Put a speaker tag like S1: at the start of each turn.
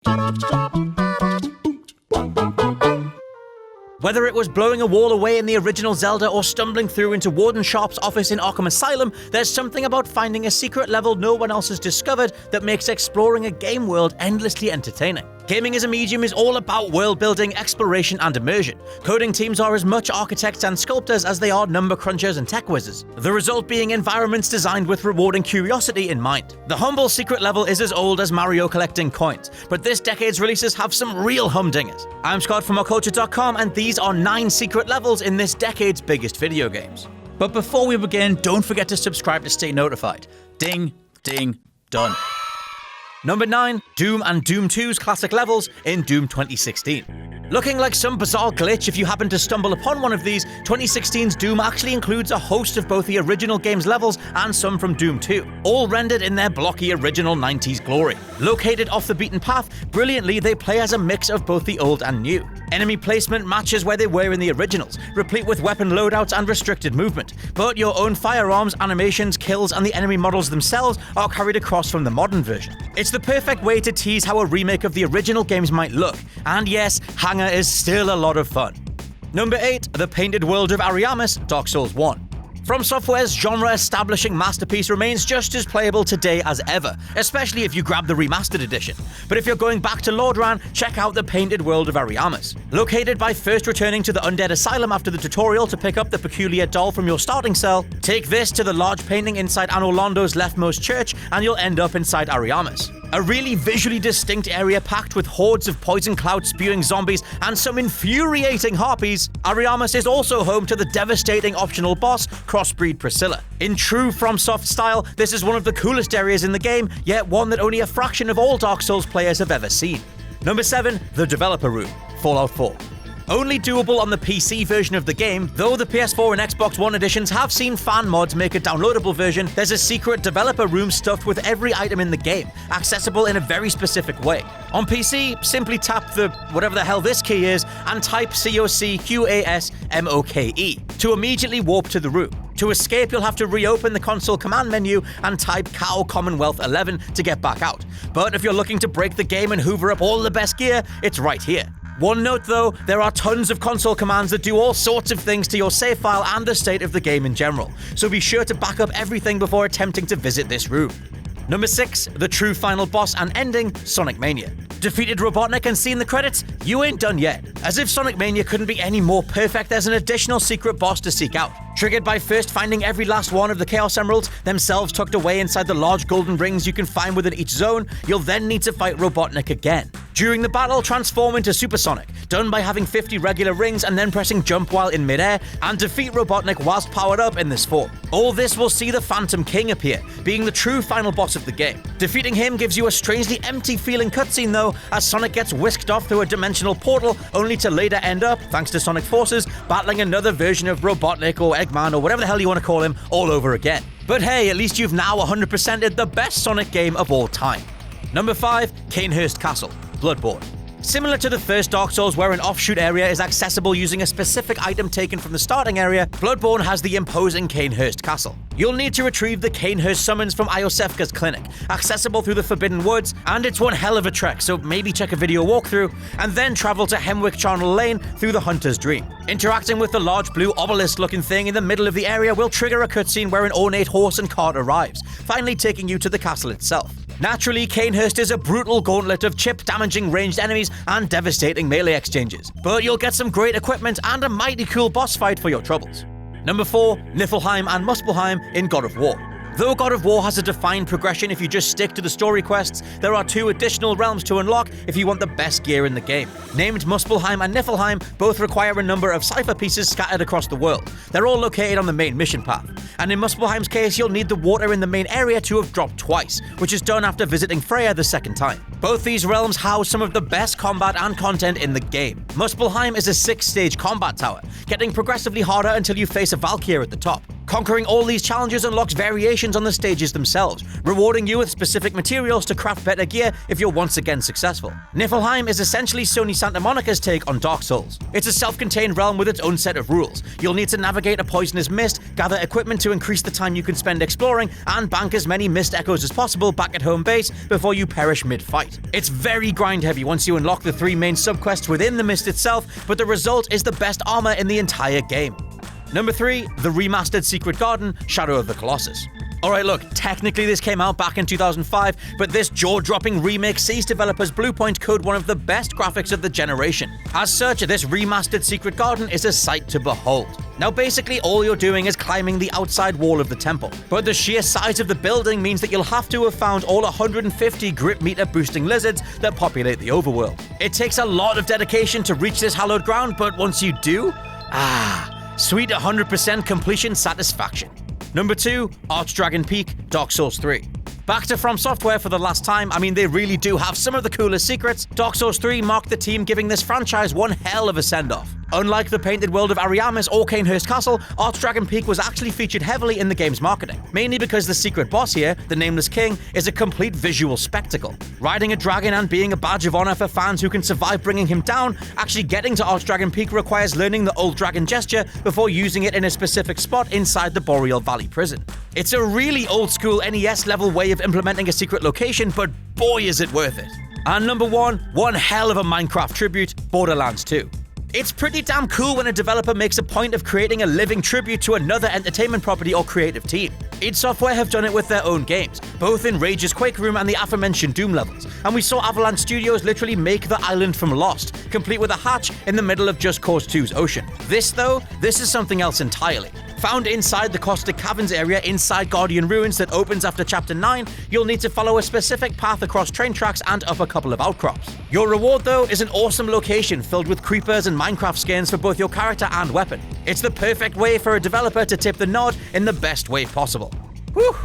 S1: Whether it was blowing a wall away in the original Zelda or stumbling through into Warden Sharp's office in Arkham Asylum, there's something about finding a secret level no one else has discovered that makes exploring a game world endlessly entertaining. Gaming as a medium is all about world building, exploration, and immersion. Coding teams are as much architects and sculptors as they are number crunchers and tech whizzes, the result being environments designed with rewarding curiosity in mind. The humble secret level is as old as Mario collecting coins, but this decade's releases have some real humdingers. I'm Scott from culturedning, and these are 9 secret levels in this decade's biggest video games. But before we begin, don't forget to subscribe to stay notified. Ding, ding, done. Number 9, Doom and Doom 2's classic levels in Doom 2016. Looking like some bizarre glitch if you happen to stumble upon one of these, 2016's Doom actually includes a host of both the original game's levels and some from Doom 2, all rendered in their blocky original 90s glory. Located off the beaten path, brilliantly they play as a mix of both the old and new. Enemy placement matches where they were in the originals, replete with weapon loadouts and restricted movement, but your own firearms, animations, kills, and the enemy models themselves are carried across from the modern version. It's the perfect way to tease how a remake of the original games might look, and yes, Hangar is still a lot of fun. Number 8, The Painted World of ARIAMIS, Dark Souls 1. From Software's genre-establishing masterpiece remains just as playable today as ever, especially if you grab the remastered edition. But if you're going back to Lordran, check out The Painted World of ARIAMIS. Located by first returning to the Undead Asylum after the tutorial to pick up the peculiar doll from your starting cell, take this to the large painting inside Anne Orlando's leftmost church, and you'll end up inside ARIAMIS. A really visually distinct area packed with hordes of poison cloud spewing zombies and some infuriating harpies, ARIAMIS is also home to the devastating optional boss, Crossbreed Priscilla. In true FromSoft style, this is one of the coolest areas in the game, yet one that only a fraction of all Dark Souls players have ever seen. Number 7, The Developer Room, Fallout 4. Only doable on the PC version of the game, though the PS4 and Xbox One editions have seen fan mods make a downloadable version, there's a secret developer room stuffed with every item in the game, accessible in a very specific way. On PC, simply tap the whatever the hell this key is and type COCQASMOKE to immediately warp to the room. To escape, you'll have to reopen the console command menu and type COW Commonwealth 11 to get back out. But if you're looking to break the game and hoover up all the best gear, it's right here. One note though, there are tons of console commands that do all sorts of things to your save file and the state of the game in general, so be sure to back up everything before attempting to visit this room. Number 6, the true final boss and ending, Sonic Mania. Defeated Robotnik and seen the credits? You ain't done yet. As if Sonic Mania couldn't be any more perfect, there's an additional secret boss to seek out. Triggered by first finding every last one of the Chaos Emeralds, themselves tucked away inside the large golden rings you can find within each zone, you'll then need to fight Robotnik again. During the battle, transform into Supersonic, done by having 50 regular rings and then pressing jump while in midair, and defeat Robotnik whilst powered up in this form. All this will see the Phantom King appear, being the true final boss of the game. Defeating him gives you a strangely empty feeling cutscene though, as Sonic gets whisked off through a dimensional portal, only to later end up, thanks to Sonic Forces, battling another version of Robotnik or Eggman or whatever the hell you want to call him all over again. But hey, at least you've now 100%ed the best Sonic game of all time. Number 5, CAINHURST Castle, Bloodborne. Similar to the first Dark Souls where an offshoot area is accessible using a specific item taken from the starting area, Bloodborne has the imposing CAINHURST Castle. You'll need to retrieve the CAINHURST summons from Iosefka's clinic, accessible through the Forbidden Woods, and it's one hell of a trek, so maybe check a video walkthrough, and then travel to Hemwick Charnel Lane through the Hunter's Dream. Interacting with the large blue obelisk-looking thing in the middle of the area will trigger a cutscene where an ornate horse and cart arrives, finally taking you to the castle itself. Naturally, CAINHURST is a brutal gauntlet of chip-damaging ranged enemies and devastating melee exchanges, but you'll get some great equipment and a mighty cool boss fight for your troubles. Number 4, NIFLHEIM and MUSPELHEIM in God of War. Though God of War has a defined progression if you just stick to the story quests, there are 2 additional realms to unlock if you want the best gear in the game. Named Muspelheim and Niflheim both require a number of cipher pieces scattered across the world. They're all located on the main mission path. And in Muspelheim's case, you'll need the water in the main area to have dropped twice, which is done after visiting Freya the second time. Both these realms house some of the best combat and content in the game. Muspelheim is a 6-stage combat tower, getting progressively harder until you face a Valkyr at the top. Conquering all these challenges unlocks variations on the stages themselves, rewarding you with specific materials to craft better gear if you're once again successful. Niflheim is essentially Sony Santa Monica's take on Dark Souls. It's a self-contained realm with its own set of rules. You'll need to navigate a poisonous mist, gather equipment to increase the time you can spend exploring, and bank as many mist echoes as possible back at home base before you perish mid-fight. It's very grind-heavy once you unlock the 3 main subquests within the mist itself, but the result is the best armor in the entire game. Number 3, the remastered Secret Garden, Shadow of the Colossus. Alright, look, technically this came out back in 2005, but this jaw-dropping remake sees developers Bluepoint code one of the best graphics of the generation. As such, this remastered Secret Garden is a sight to behold. Now basically all you're doing is climbing the outside wall of the temple, but the sheer size of the building means that you'll have to have found all 150 grip meter boosting lizards that populate the overworld. It takes a lot of dedication to reach this hallowed ground, but once you do, sweet 100% completion satisfaction. Number 2, ARCHDRAGON Peak, Dark Souls 3. Back to From Software for the last time. I mean, they really do have some of the coolest secrets. Dark Souls 3 marked the team giving this franchise one hell of a send-off. Unlike the painted world of ARIAMIS or CAINHURST Castle, ARCHDRAGON Peak was actually featured heavily in the game's marketing, mainly because the secret boss here, the Nameless King, is a complete visual spectacle. Riding a dragon and being a badge of honor for fans who can survive bringing him down, actually getting to ARCHDRAGON Peak requires learning the old dragon gesture before using it in a specific spot inside the Boreal Valley prison. It's a really old-school NES-level way of implementing a secret location, but boy is it worth it. And number 1, one hell of a Minecraft tribute, Borderlands 2. It's pretty damn cool when a developer makes a point of creating a living tribute to another entertainment property or creative team. id Software have done it with their own games, both in Rage's Quake Room and the aforementioned Doom levels, and we saw Avalanche Studios literally make the island from Lost, complete with a hatch in the middle of Just Cause 2's ocean. This is something else entirely. Found inside the Caustic Caverns area inside Guardian Ruins that opens after Chapter 9, you'll need to follow a specific path across train tracks and up a couple of outcrops. Your reward, though, is an awesome location filled with creepers and Minecraft skins for both your character and weapon. It's the perfect way for a developer to tip the nod in the best way possible. Whew!